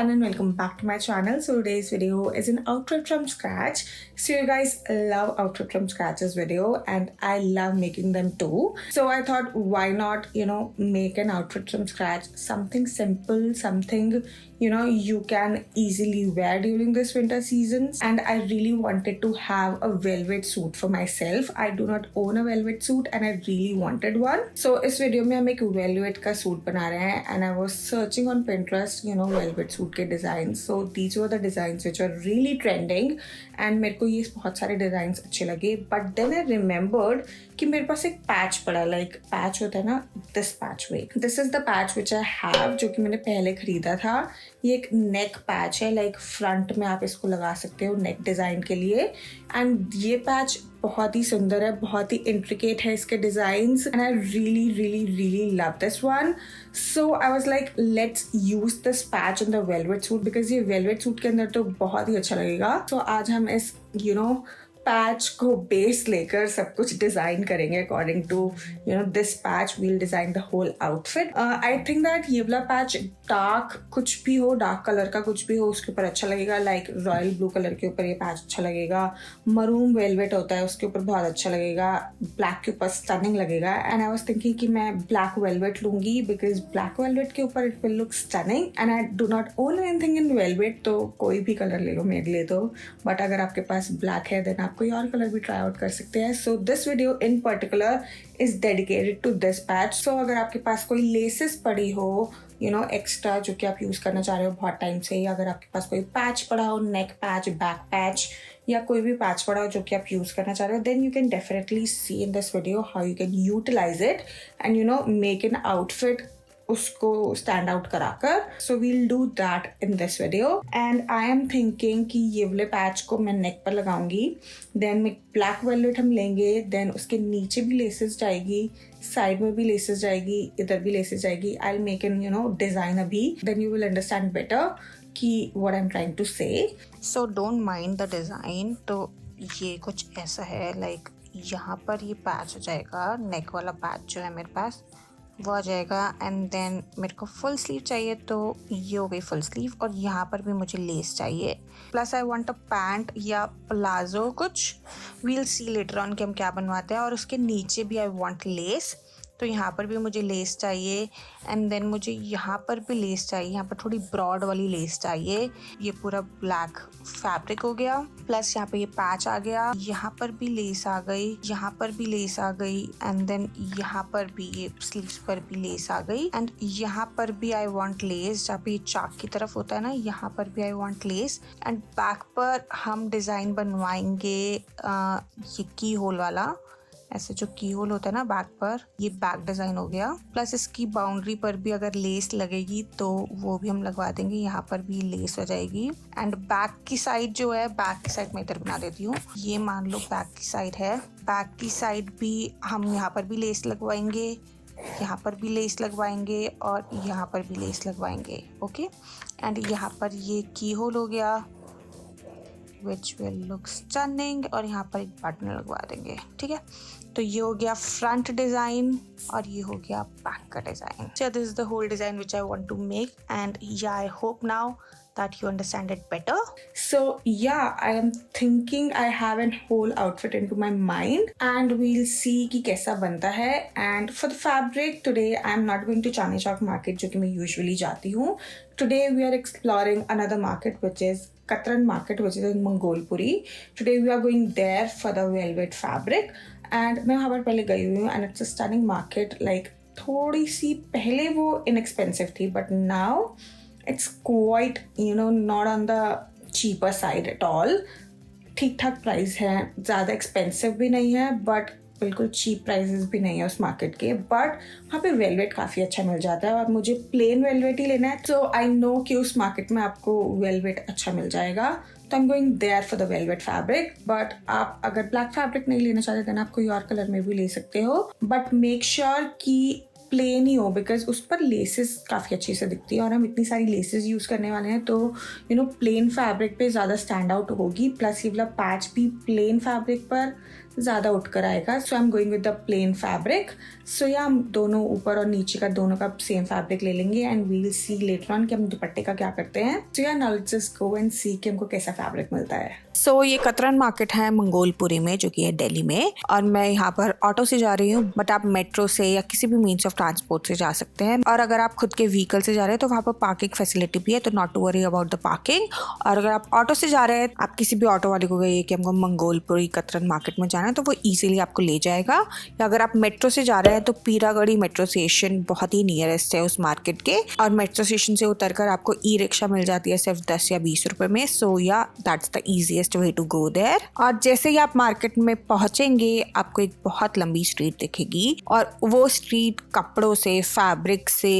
everyone and welcome back to my channel. So today's video is an outfit from scratch. So you guys love outfit from scratches video and I love making them too. So I thought why not, make an outfit from scratch, something simple, something you can easily wear during this winter seasons. And I really wanted to have a velvet suit for myself. I do not own a velvet suit and I really wanted one. So इस video में हम एक velvet का suit बना रहे हैं and I was searching on Pinterest, velvet suit के designs. So these were the designs which are really trending and मेरे को ये बहुत सारे designs अच्छे लगे. But then I remembered कि मेरे पास एक पैच पड़ा, like पैच होता है ना, this patch way. This is the patch which I have, जो कि मैंने पहले खरीदा था. ये एक नेक पैच है, लाइक फ्रंट में आप इसको लगा सकते हो नेक डिज़ाइन के लिए. एंड ये पैच बहुत ही सुंदर है, बहुत ही इंट्रिकेट है इसके designs and I really really really love this one. So I was like let's use this patch in the velvet suit because ये वेलवेट सूट के अंदर तो बहुत ही अच्छा लगेगा. सो आज हम इस पैच को बेस लेकर सब कुछ डिजाइन करेंगे according to this patch. We'll design the whole outfit. I think that ये वाला पैच डार्क कुछ भी हो, डार्क कलर का कुछ भी हो उसके ऊपर अच्छा लगेगा. लाइक रॉयल ब्लू कलर के ऊपर ये पैच अच्छा लगेगा. मरून वेलवेट होता है उसके ऊपर बहुत अच्छा लगेगा. ब्लैक के ऊपर स्टनिंग लगेगा. एंड आई वाज थिंकिंग कि मैं ब्लैक वेलवेट लूंगी बिकॉज ब्लैक वेलवेट के ऊपर it will look stunning. And I do not own anything in velvet, तो कोई भी कलर ले लो मेरे लिए तो. बट अगर आपके पास ब्लैक है देन कोई और कलर भी ट्राई आउट कर सकते हैं. So this video in particular is dedicated to this patch. So अगर आपके पास कोई लेसेस पड़ी हो एक्स्ट्रा जो कि आप यूज करना चाह रहे हो बहुत टाइम से, या अगर आपके पास कोई पैच पड़ा हो, नेक पैच, बैक पैच या कोई भी पैच पड़ा हो जो कि आप यूज करना चाह रहे हो, then you can definitely see in this video how you can utilise it and make an outfit उसको स्टैंड आउट कराकर. So we'll do that in this video. And I am thinking कि ये वाले patch को मैं नेक पर लगाऊंगी, then black velvet हम लेंगे, देन उसके नीचे भी लेसेस जाएगी, साइड में भी लेसेस जाएगी, इधर भी लेसेस जाएगी. I will make an design अभी, then you will understand better कि what I am trying to say. So don't mind the design. तो ये कुछ ऐसा है, लाइक यहाँ पर ये पैच हो जाएगा, नेक वाला पैच जो है मेरे पास वो आ जाएगा. एंड देन मेरे को फुल स्लीव चाहिए तो ये हो गई फुल स्लीव. और यहाँ पर भी मुझे लेस चाहिए. Plus I want a pant या प्लाजो कुछ. वील सी लेटर ऑन कि हम क्या बनवाते हैं. और उसके नीचे भी आई वांट लेस, तो यहाँ पर भी मुझे लेस चाहिए. एंड देन मुझे यहाँ पर भी लेस चाहिए, यहाँ पर थोड़ी ब्रॉड वाली लेस चाहिए. ये पूरा ब्लैक फैब्रिक हो गया. प्लस यहाँ पे ये पैच आ गया, यहाँ पर भी लेस आ गई, यहाँ पर भी लेस आ गई. एंड देन यहाँ पर भी ये स्लीव्स पर भी लेस आ गई. एंड यहाँ पर भी आई वांट लेस, जहाँ पे ये चाक की तरफ होता है ना, यहाँ पर भी I want less. And back पर हम डिज़ाइन बनवाएंगे ये की होल वाला, ऐसे जो की होल होता है ना बैक पर, ये बैक डिज़ाइन हो गया. प्लस इसकी बाउंड्री पर भी अगर लेस लगेगी तो वो भी हम लगवा देंगे, यहाँ पर भी लेस हो जाएगी. एंड बैक की साइड जो है, बैक की साइड मैं इधर बना देती हूँ. ये मान लो बैक की साइड है, बैक की साइड भी हम यहाँ पर भी लेस लगवाएंगे, यहाँ पर भी लेस लगवाएंगे और यहाँ पर भी लेस लगवाएंगे. ओके. एंड यहाँ पर ये की होल हो गया which will look stunning. और यहाँ पर एक बटन लगवा देंगे. ठीक है, तो ये हो गया फ्रंट डिज़ाइन और ये हो गया बैक का design. So this is the whole design which I want to make and yeah, I hope now that you understand it better. So yeah, I am thinking I have a whole outfit into my mind and we'll see कि कैसा बनता है. And for the fabric today I am not going to Chandni Chowk market जो कि मैं usually जाती हूँ. Today we are exploring another market which is Katran market which is in Mangolpuri. Today we are going there for the velvet fabric and मैं वहाँ पर पहले गई हुई हूँ and it's a stunning market. Like थोड़ी सी पहले वो inexpensive थी but now it's quite not on the cheaper side at all. ठीक ठाक प्राइस है, ज़्यादा एक्सपेंसिव भी नहीं है बट बिल्कुल चीप प्राइसेस भी नहीं है उस मार्केट के. बट वहाँ पे वेलवेट काफ़ी अच्छा मिल जाता है और मुझे प्लेन वेलवेट ही लेना है. सो आई नो कि उस मार्केट में आपको वेलवेट अच्छा मिल जाएगा, तो I am going there for the velvet fabric. But आप अगर ब्लैक फैब्रिक नहीं लेना चाहते देन आप कोई और कलर में भी ले सकते हो. बट मेक श्योर कि प्लेन ही हो बिकॉज उस पर लेसेस काफ़ी अच्छी से दिखती है और हम इतनी सारी लेसेस यूज़ करने वाले हैं तो प्लेन फैब्रिक पे ज़्यादा स्टैंड आउट होगी. प्लस ये वाला पैच भी प्लेन फैब्रिक पर ज़्यादा उठकर आएगा. So I am going with the plain fabric. So या हम दोनों ऊपर और नीचे का दोनों का सेम फैब्रिक ले लेंगे and we will see later on कि हम दुपट्टे का क्या करते हैं. So yeah now let's just go and see कि हमको कैसा फैब्रिक मिलता है. सो ये कतरन मार्केट है मंगोलपुरी में, जो कि है दिल्ली में, और मैं यहाँ पर ऑटो से जा रही हूँ, बट आप मेट्रो से या किसी भी मीन्स ऑफ ट्रांसपोर्ट से जा सकते हैं. और अगर आप खुद के व्हीकल से जा रहे हैं तो वहाँ पर पार्किंग फैसिलिटी भी है, तो not to worry about the parking. और अगर आप ऑटो से जा रहे हैं, आप किसी भी ऑटो वाले को कहिए कि हमको मंगोलपुरी कतरन मार्केट में जाना है, तो वो ईजिली आपको ले जाएगा. या अगर आप मेट्रो से जा रहे हैं तो पीरागढ़ी मेट्रो स्टेशन बहुत ही नियरेस्ट है उस मार्केट के, और मेट्रो स्टेशन से उतरकर आपको ई रिक्शा मिल जाती है सिर्फ 10 या 20 रुपए में. सो या that's the easiest way to go there. और जैसे ही आप मार्केट में पहुंचेंगे आपको एक बहुत लंबी स्ट्रीट दिखेगी, और वो स्ट्रीट कपड़ों से, फैब्रिक से,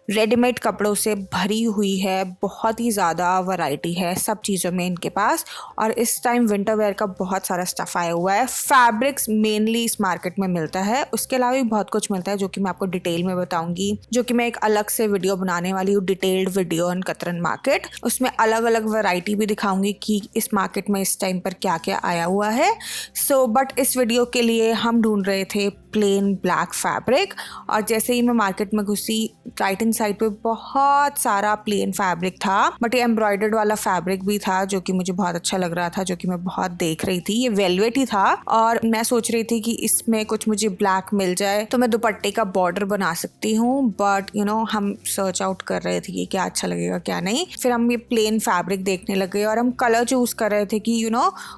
रेडीमेड कपड़ों से भरी हुई है. बहुत ही ज़्यादा वैरायटी है सब चीज़ों में इनके पास, और इस टाइम विंटर वेयर का बहुत सारा स्टफ आया हुआ है. फैब्रिक्स मेनली इस मार्केट में मिलता है, उसके अलावा भी बहुत कुछ मिलता है जो कि मैं आपको डिटेल में बताऊंगी, जो कि मैं एक अलग से वीडियो बनाने वाली हूँ, डिटेल्ड वीडियो ऑन कतरन मार्केट. उसमें अलग अलग वैरायटी भी दिखाऊंगी कि इस मार्केट में इस टाइम पर क्या क्या आया हुआ है. सो बट इस वीडियो के लिए हम ढूंढ रहे थे प्लेन ब्लैक फैब्रिक, और जैसे ही मैं मार्केट में घुसी, राइट हैंड साइड पे बहुत सारा प्लेन फैब्रिक था, बट ये एम्ब्रॉयडर्ड वाला फैब्रिक भी था जो कि मुझे बहुत अच्छा लग रहा था, जो कि मैं बहुत देख रही थी. ये वेलवेट ही था, और मैं सोच रही थी कि इसमें कुछ मुझे ब्लैक मिल जाए तो मैं दुपट्टे का बॉर्डर बना सकती हूँ. बट हम सर्च आउट कर रहे थे कि क्या अच्छा लगेगा क्या नहीं. फिर हम ये प्लेन फैब्रिक देखने लगे और हम कलर चूज कर रहे थे कि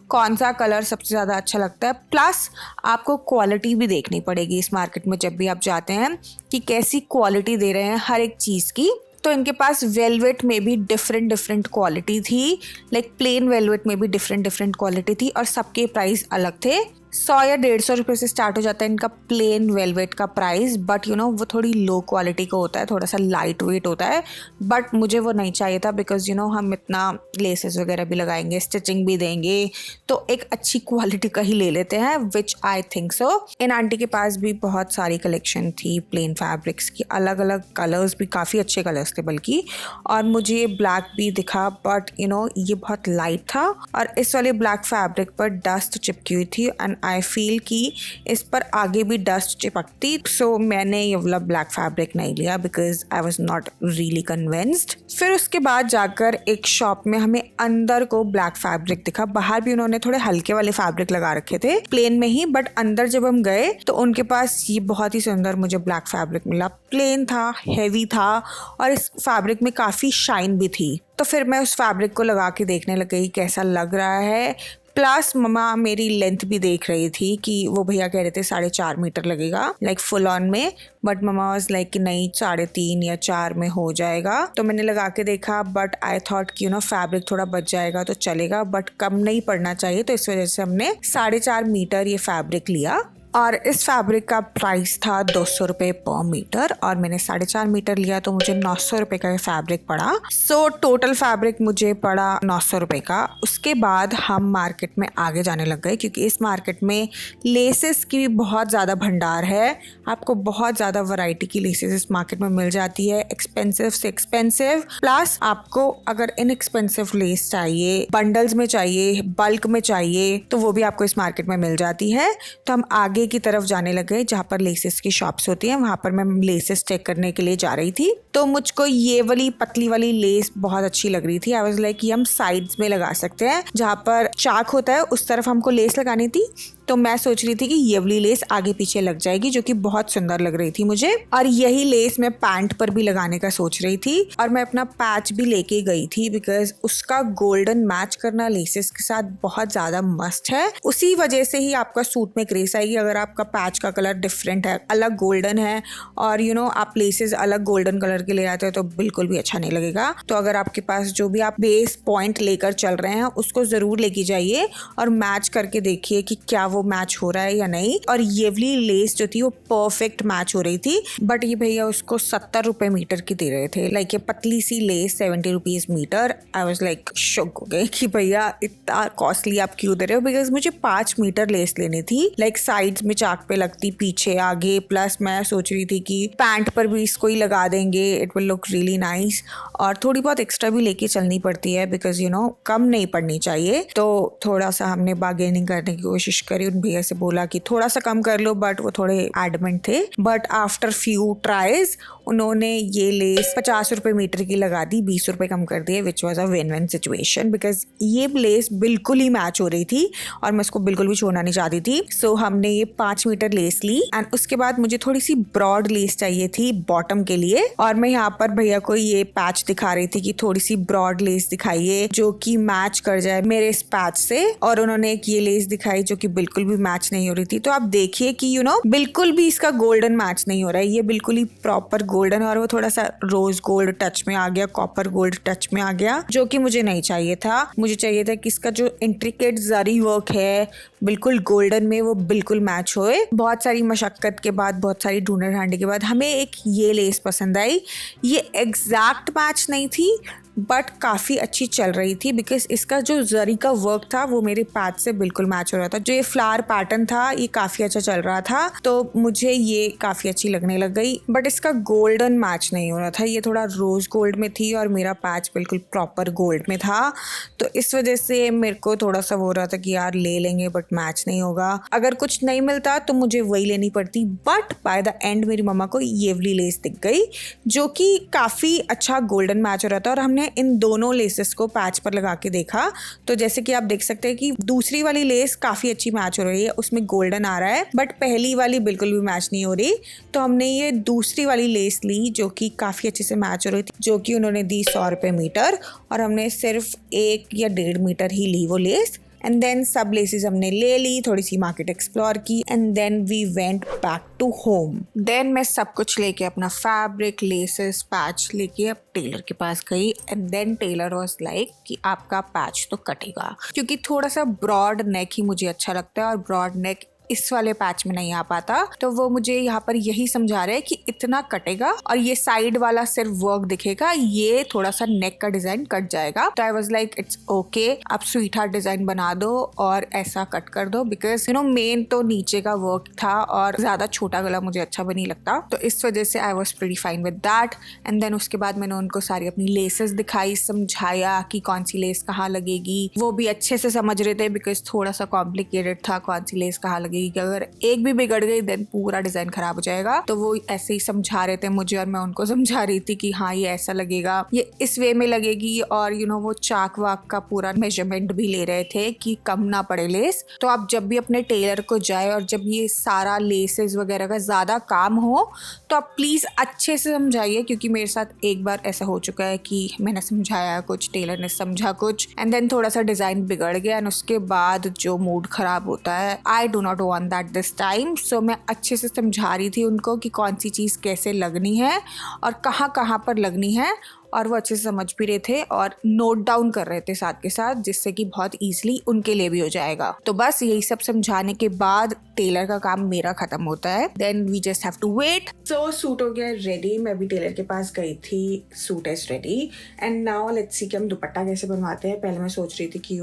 कौन सा कलर सबसे ज़्यादा अच्छा लगता है. प्लस आपको क्वालिटी भी देखनी पड़ेगी इस मार्केट में जब भी आप जाते हैं, कि कैसी क्वालिटी दे रहे हैं हर एक चीज़ की. तो इनके पास वेलवेट में भी डिफरेंट क्वालिटी थी, लाइक प्लेन वेलवेट में भी डिफरेंट क्वालिटी थी, और सबके प्राइस अलग थे. 100 या 150 रुपये से स्टार्ट हो जाता है इनका प्लेन वेलवेट का प्राइस. बट वो थोड़ी लो क्वालिटी का होता है, थोड़ा सा लाइट वेट होता है. बट मुझे वो नहीं चाहिए था, बिकॉज हम इतना लेसेस वगैरह भी लगाएंगे, स्टिचिंग भी देंगे, तो एक अच्छी क्वालिटी का ही ले लेते हैं, विच आई थिंक सो. इन आंटी के पास भी बहुत सारी कलेक्शन थी प्लेन फैब्रिक्स की, अलग अलग कलर्स भी, काफ़ी अच्छे कलर्स थे बल्कि. और मुझे ये ब्लैक भी दिखा, बट ये बहुत लाइट था, और इस वाले ब्लैक फैब्रिक पर डस्ट चिपकी हुई थी, एंड आई फील कि इस पर आगे भी डस्ट चिपकती. सो मैंने ये वाला ब्लैक फैब्रिक नहीं लिया, because I was not really convinced. फिर उसके बाद जाकर एक शॉप में हमें अंदर को ब्लैक फैब्रिक दिखा. बाहर भी उन्होंने थोड़े हल्के वाले फैब्रिक लगा रखे थे प्लेन में ही, बट अंदर जब हम गए तो उनके पास ये बहुत ही सुंदर मुझे ब्लैक फैब्रिक मिला. प्लेन था, हैवी था, और इस फैब्रिक में काफ़ी शाइन भी थी. तो फिर मैं उस फैब्रिक को लगा के देखने लग गई कैसा लग रहा है. प्लस मम्मा मेरी लेंथ भी देख रही थी कि वो भैया कह रहे थे 4.5 मीटर लगेगा, लाइक फुल ऑन में, बट मम्मा वाज लाइक कि नहीं 3.5 या 4 में हो जाएगा. तो मैंने लगा के देखा, बट आई थॉट कि फैब्रिक थोड़ा बच जाएगा तो चलेगा, बट कम नहीं पड़ना चाहिए, तो इस वजह से हमने 4.5 मीटर ये फैब्रिक लिया. और इस फैब्रिक का प्राइस था 200 रुपये पर मीटर, और मैंने 4.5 मीटर लिया तो मुझे 900 रुपये का फैब्रिक पड़ा. सो टोटल फैब्रिक मुझे पड़ा 900 रुपये का. उसके बाद हम मार्केट में आगे जाने लग गए, क्योंकि इस मार्केट में लेसेस की भी बहुत ज़्यादा भंडार है. आपको बहुत ज़्यादा वैरायटी की लेसेस इस मार्केट में मिल जाती है, एक्सपेंसिव से एक्सपेंसिव. प्लस आपको अगर इनएक्सपेंसिव लेस चाहिए, बंडल्स में चाहिए, बल्क में चाहिए, तो वो भी आपको इस मार्केट में मिल जाती है. तो हम आगे की तरफ जाने लगे जहाँ पर लेसेस की शॉप्स होती हैं. वहां पर मैं लेसेस चेक करने के लिए जा रही थी, तो मुझको ये वाली पतली वाली लेस बहुत अच्छी लग रही थी. आई वाज लाइक कि हम साइड्स में लगा सकते हैं, जहाँ पर चाक होता है उस तरफ हमको लेस लगानी थी. तो मैं सोच रही थी कि ये वाली लेस आगे पीछे लग जाएगी, जो कि बहुत सुंदर लग रही थी मुझे. और यही लेस मैं पैंट पर भी लगाने का सोच रही थी, और मैं अपना पैच भी लेके गई थी, बिकॉज उसका गोल्डन मैच करना लेसेस के साथ बहुत ज्यादा मस्ट है. उसी वजह से ही आपका सूट में ग्रेस आएगी. अगर आपका पैच का कलर डिफरेंट है, अलग गोल्डन है, और आप लेसेस अलग गोल्डन कलर के ले आते हो, तो बिल्कुल भी अच्छा नहीं लगेगा. तो अगर आपके पास जो भी आप बेस पॉइंट लेकर चल रहे हैं उसको जरूर लेके जाइए और मैच करके देखिए कि क्या वो मैच हो रहा है या नहीं. और ये वाली लेस जो थी वो परफेक्ट मैच हो रही थी, बट ये भैया उसको 70 रुपए मीटर की दे रहे थे. लाइक ये पतली सी lace 70 rupees metre. I was like shock हो गए कि भैया इतना कॉस्टली आप क्यों दे रहे हो, बिकॉज मुझे 5 मीटर लेस लेनी थी, लाइक साइड्स में चाक पे लगती पीछे आगे, प्लस मैं सोच रही थी कि पैंट पर भी इसको ही लगा देंगे, it will look really nice. और थोड़ी बहुत एक्स्ट्रा भी लेके चलनी पड़ती है बिकॉज कम नहीं पड़नी चाहिए। तो थोड़ा सा हमने बार्गेनिंग करने की कोशिश करी, उन भैया से बोला कि थोड़ा सा कम कर लो, बट वो थोड़े एडमेंट थे। बट आफ्टर फ्यू ट्राइज उन्होंने ये लेस 50 रुपए मीटर की लगा दी, 20 रुपए कम कर दिए, which was a win win situation because ये लेस बिल्कुल ही मैच हो रही थी और मैं उसको बिल्कुल भी छोड़ना नहीं चाहती थी। सो हमने ये 5 मीटर लेस ली एंड उसके बाद मुझे थोड़ी सी ब्रॉड लेस चाहिए थी बॉटम के लिए, और मैं यहाँ पर भैया को ये पैच दिखा रही थी कि थोड़ी सी ब्रॉड लेस दिखाइए जो कि मैच कर जाए मेरे इस पैच से, और उन्होंने एक ये लेस दिखाई जो कि बिल्कुल भी मैच नहीं हो रही थी। तो आप देखिए कि बिल्कुल भी इसका गोल्डन मैच नहीं हो रहा है, ये बिल्कुल ही प्रॉपर गोल्डन, और वो थोड़ा सा रोज गोल्ड टच में आ गया, कॉपर गोल्ड टच में आ गया, जो कि मुझे नहीं चाहिए था। मुझे चाहिए था कि इसका जो इंट्रिकेट जरी वर्क है बिल्कुल गोल्डन में वो बिल्कुल मैच होए। बहुत सारी मशक्कत के बाद, बहुत सारी ढूंढे ढांडे के बाद हमें एक ये लेस पसंद आई। ये एग्जैक्ट मैच नहीं थी बट काफ़ी अच्छी चल रही थी बिकॉज इसका जो जरी का वर्क था वो मेरे पैच से बिल्कुल मैच हो रहा था। जो ये फ्लावर पैटर्न था ये काफ़ी अच्छा चल रहा था, तो मुझे ये काफ़ी अच्छी लगने लग गई। बट इसका गोल्डन मैच नहीं हो रहा था, ये थोड़ा रोज गोल्ड में थी और मेरा पैच बिल्कुल प्रॉपर गोल्ड में था। तो इस वजह से मेरे को थोड़ा सा हो रहा था कि यार ले लेंगे बट मैच नहीं होगा। अगर कुछ नहीं मिलता तो मुझे वही लेनी पड़ती, बट बाय द एंड मेरी मम्मा को ये वाली लेस दिख गई जो कि काफ़ी अच्छा गोल्डन मैच हो रहा था। और हमने इन दोनों लेसेस को पैच पर लगा के देखा तो जैसे कि आप देख सकते हैं कि दूसरी वाली लेस काफ़ी अच्छी मैच हो रही है, उसमें गोल्डन आ रहा है, बट पहली वाली बिल्कुल भी मैच नहीं हो रही। तो हमने ये दूसरी वाली लेस ली जो कि काफ़ी अच्छे से मैच हो रही थी, जो कि उन्होंने दी 100 रुपये मीटर, और हमने सिर्फ 1 या 1.5 मीटर ही ली वो लेस। एंड देन सब लेसेस हमने ले ली, थोड़ी सी मार्केट एक्सप्लोर की, and then we went back to home. Then मैं सब कुछ लेके, अपना फैब्रिक, लेसेस, पैच लेके अब टेलर के पास गई, and then tailor was like कि आपका पैच तो कटेगा, क्योंकि थोड़ा सा ब्रॉड नेक ही मुझे अच्छा लगता है और ब्रॉड नेक इस वाले पैच में नहीं आ पाता। तो वो मुझे यहाँ पर यही समझा रहे हैं कि इतना कटेगा और ये साइड वाला सिर्फ वर्क दिखेगा, ये थोड़ा सा नेक का डिजाइन कट जाएगा। तो आई वाज लाइक इट्स ओके, आप स्वीट हार्ट डिजाइन बना दो और ऐसा कट कर दो, बिकॉज मेन तो नीचे का वर्क था और ज्यादा छोटा गला मुझे अच्छा भी नहीं लगता। तो इस वजह से I was pretty fine with that. And then उसके बाद मैंने उनको सारी अपनी लेसेस दिखाई, समझाया कि कौन सी लेस कहाँ लगेगी। वो भी अच्छे से समझ रहे थे बिकॉज थोड़ा सा कॉम्प्लिकेटेड था कौन सी लेस कहाँ लगेगी, कि अगर एक भी बिगड़ गई देन पूरा डिजाइन खराब हो जाएगा। तो वो ऐसे ही समझा रहे थे मुझे और मैं उनको समझा रही थी कि हाँ ये ऐसा लगेगा, ये इस वे में लगेगी, और वो चाक वाक का पूरा मेजरमेंट भी ले रहे थे कि कम ना पड़े लेस। तो आप जब भी अपने टेलर को जाए और जब ये सारा लेसेस वगैरह का ज्यादा काम हो तो आप प्लीज अच्छे से समझाइए, क्योंकि मेरे साथ एक बार ऐसा हो चुका है कि मैंने समझाया कुछ, टेलर ने समझा कुछ, एंड देन थोड़ा सा डिजाइन बिगड़ गया एंड उसके बाद जो मूड खराब होता है, I do not want that this time. So मैं अच्छे से समझा रही थी उनको कि कौन सी चीज़ कैसे लगनी है और कहाँ कहाँ पर लगनी है, और वो अच्छे से समझ भी रहे थे और नोट डाउन कर रहे थे साथ के साथ, जिससे कि बहुत ईजिली उनके लिए भी हो जाएगा। तो बस यही सब समझाने के बाद टेलर का काम मेरा खत्म होता है, then we just have to wait. So suit हो गया रेडी, मैं भी टेलर के पास गई थी, suit is ready, and now let's see कि हम दुपट्टा कैसे बनवाते हैं। पहले मैं सोच रही थी कि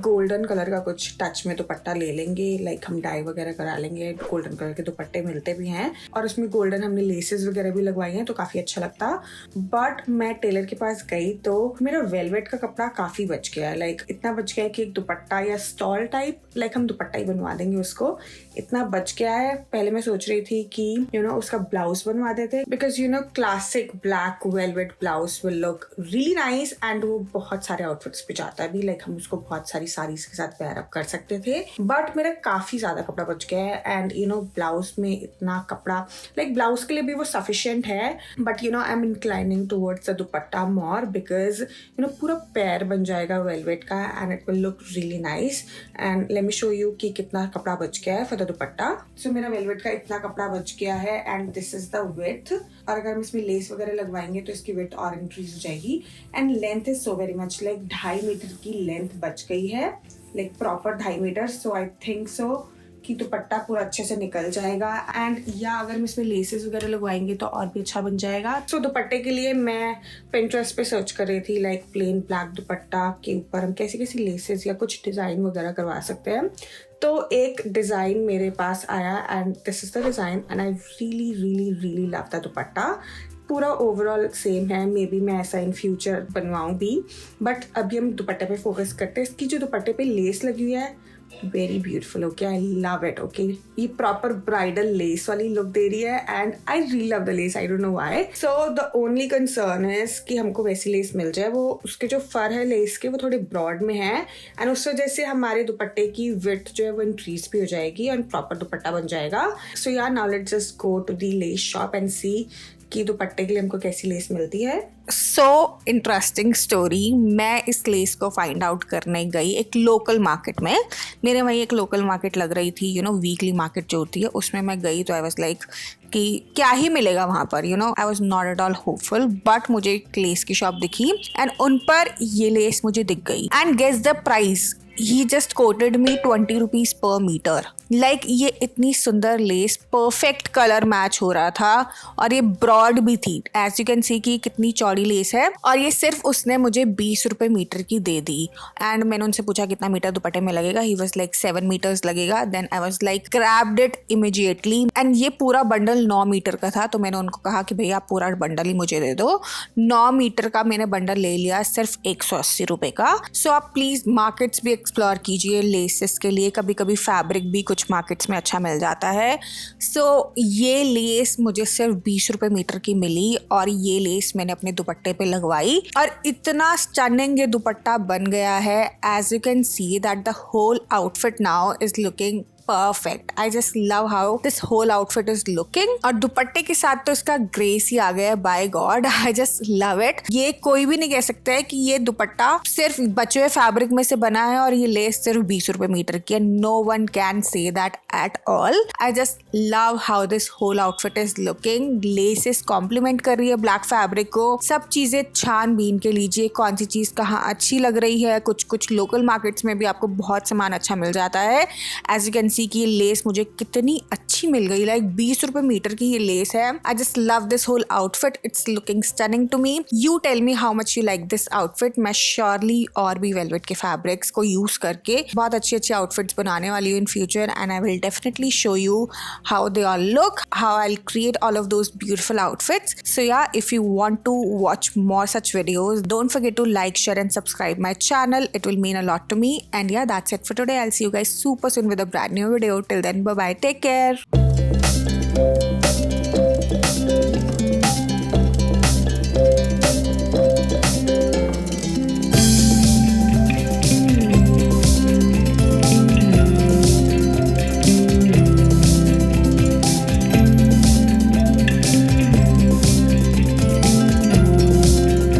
गोल्डन कलर का कुछ टच में दुपट्टा ले लेंगे, लाइक हम डाई वगैरह करा लेंगे, गोल्डन कलर के दुपट्टे मिलते भी हैं और उसमें गोल्डन हमने लेसेस वगैरह भी लगवाई हैं तो काफ़ी अच्छा लगता। बट मैं टेलर के पास गई तो मेरा वेलवेट का कपड़ा काफ़ी बच गया है, लाइक इतना बच गया है कि एक दुपट्टा या स्टॉल टाइप, लाइक हम दुपट्टा ही बनवा देंगे उसको, इतना बच गया है। पहले मैं सोच रही थी कि उसका ब्लाउज बनवा देते, because classic black velvet blouse will look really nice and वो बहुत सारे आउटफिट्स पे जाता है भी, लाइक हम उसको बहुत सारी साड़ीज के साथ पेयर अप कर सकते थे। बट मेरा काफ़ी ज़्यादा कपड़ा बच गया है एंड ब्लाउज में इतना कपड़ा, लाइक ब्लाउज के लिए भी वो सफिशिएंट है, but I am inclining towards the dupatta more, because पूरा पैर बन जाएगा वेलवेट का and it will look really nice. And let me show you कि कितना कपड़ा बच गया है फॉर द दुपट्टा। सो मेरा वेलवेट का इतना कपड़ा बच गया है and this is the width, और अगर हम इसमें लेस वगैरह लगवाएंगे तो इसकी विड्थ और इंक्रीज हो जाएगी। And length is so very much, like 2.5 metre की लेंथ बच गई है, like proper 2.5 metre. So I think so कि दुपट्टा पूरा अच्छे से निकल जाएगा एंड या अगर हम इसमें लेसेस वगैरह लगवाएंगे तो और भी अच्छा बन जाएगा। सो दुपट्टे के लिए मैं Pinterest पे सर्च कर रही थी लाइक प्लेन ब्लैक दुपट्टा के ऊपर हम कैसी कैसी लेसेस या कुछ डिज़ाइन वगैरह करवा सकते हैं। तो एक डिज़ाइन मेरे पास आया and this is the design and I really really really love the दुपट्टा। पूरा ओवरऑल सेम है, मे बी मैं ऐसा इन फ्यूचर बनवाऊँ भी, बट अभी हम दुपट्टे पे फोकस करते हैं। इसकी जो दुपट्टे पे लेस लगी हुई है very beautiful, okay, I love it. Okay, ये प्रॉपर ब्राइडल लेस वाली लुक दे रही है and I really love the less, I don't know why. So the only concern है कि हमको वैसी लेस मिल जाए, वो उसके जो फर है लेस के वो थोड़े ब्रॉड में है एंड उस वजह से हमारे दुपट्टे की विड्थ जो है वो इंक्रीज भी हो जाएगी और प्रॉपर दुपट्टा बन जाएगा। सो यार now let's just go to the lace shop and see कि दुपट्टे के लिए हमको कैसी लेस मिलती है। सो इंटरेस्टिंग स्टोरी, मैं इस लेस को फाइंड आउट करने गई एक लोकल मार्केट में। मेरे वहीं एक लोकल मार्केट लग रही थी, वीकली मार्केट जो होती है उसमें मैं गई तो आई वाज लाइक कि क्या ही मिलेगा वहाँ पर, I was not at all hopeful. But मुझे एक लेस की शॉप दिखी एंड उन पर ये लेस मुझे दिख गई and guess the price, he just quoted me 20 rupees per metre. Like ये इतनी सुंदर लेस, परफेक्ट कलर मैच हो रहा था और ये ब्रॉड भी थी, एज यू कैन सी कि कितनी चौड़ी लेस है। और ये सिर्फ उसने मुझे 20 रुपए मीटर की दे दी एंड मैंने उनसे पूछा कितना मीटर दुपट्टे में लगेगा, ही वाज लाइक 7 मीटर्स लगेगा। Then I was like grabbed it immediately and ये पूरा बंडल 9 मीटर का था। तो मैंने उनको कहा कि भैया आप पूरा बंडल ही मुझे दे दो। 9 मीटर का मैंने बंडल ले लिया सिर्फ 180 रुपए का। सो आप प्लीज मार्केट्स भी एक्सप्लोर कीजिए लेसेस के लिए, कभी कभी फैब्रिक भी कुछ मार्केट्स में अच्छा मिल जाता है। सो ये लेस मुझे सिर्फ 20 रुपए मीटर की मिली और ये लेस मैंने अपने दुपट्टे पे लगवाई और इतना स्टनिंग ये दुपट्टा बन गया है। As you can see that the whole outfit now is looking perfect. I just love how this whole outfit is looking और दुपट्टे के साथ तो इसका ग्रेस ही आ गया, by God, I just love it. ये कोई भी नहीं कह सकता है कि ये दुपट्टा सिर्फ बचे हुए फैब्रिक में से बना है और ये लेस सिर्फ 20 रुपए मीटर की है। No one can say that at all. I just love how this whole outfit is looking. Laces compliment कर रही है ब्लैक फैब्रिक को। सब चीजें छान-बीन के लीजिए कौन सी चीज कहाँ अच्छी लग रही है। कुछ लोकल मार्केट्स में भी आपको बहुत सामान अच्छा मिल जाता है। एज यू कैन सी कि ये लेस मुझे कितनी अच्छी मिल गई, लाइक 20 रुपए मीटर की ये लेस है। I just love this whole outfit, it's looking stunning to me. You tell me how much you like this outfit. मैं श्योरली और भी वेलवेट के फैब्रिक्स को यूज करके बहुत अच्छे आउटफिट्स बनाने वाली हूँ in future and I will definitely show you how they all look, how I will create all of those beautiful outfits. So yeah, if you want to watch more such videos, don't forget to like, share and subscribe my channel. It will mean a lot to me. And yeah, that's it for today. I'll see you guys super soon with a brand new video. Till then, bye bye, take care.